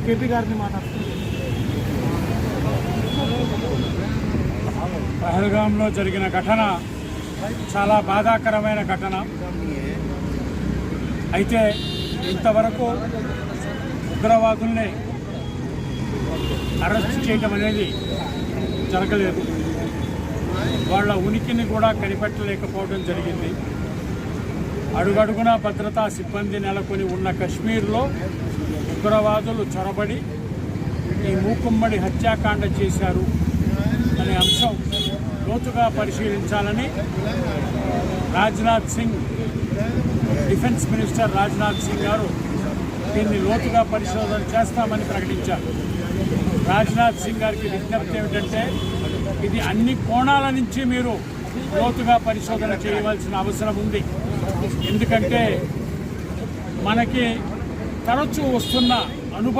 KP గారిని మాట్లాడుతున్నారు. పహల్గాంలో జరిగిన ఘటన చాలా బాధాకరమైన ఘటన. అయితే ఇంతవరకు ఉగ్రవాదుల్ని అరెస్ట్ చేయడం అనేది జరగలేదు. వాళ్ళ ఉనికిని కూడా కనిపెట్టలేకపోవడం జరిగింది. అడుగడుగునా భద్రతా సిబ్బంది నెలకొని ఉన్న కశ్మీర్లో ఉగ్రవాదులు చొరబడి ఈ మూకుమ్మడి హత్యాకాండ చేశారు అనే అంశం లోతుగా పరిశీలించాలని రాజ్నాథ్ సింగ్, డిఫెన్స్ మినిస్టర్ రాజ్నాథ్ సింగ్ గారు దీన్ని లోతుగా పరిశోధన చేస్తామని ప్రకటించారు. రాజ్నాథ్ సింగ్ గారికి విజ్ఞప్తి ఏమిటంటే, ఇది అన్ని కోణాల నుంచి మీరు లోతుగా పరిశోధన చేయవలసిన అవసరం ఉంది. ఎందుకంటే మనకి తరచూ వస్తున్న అనుభవం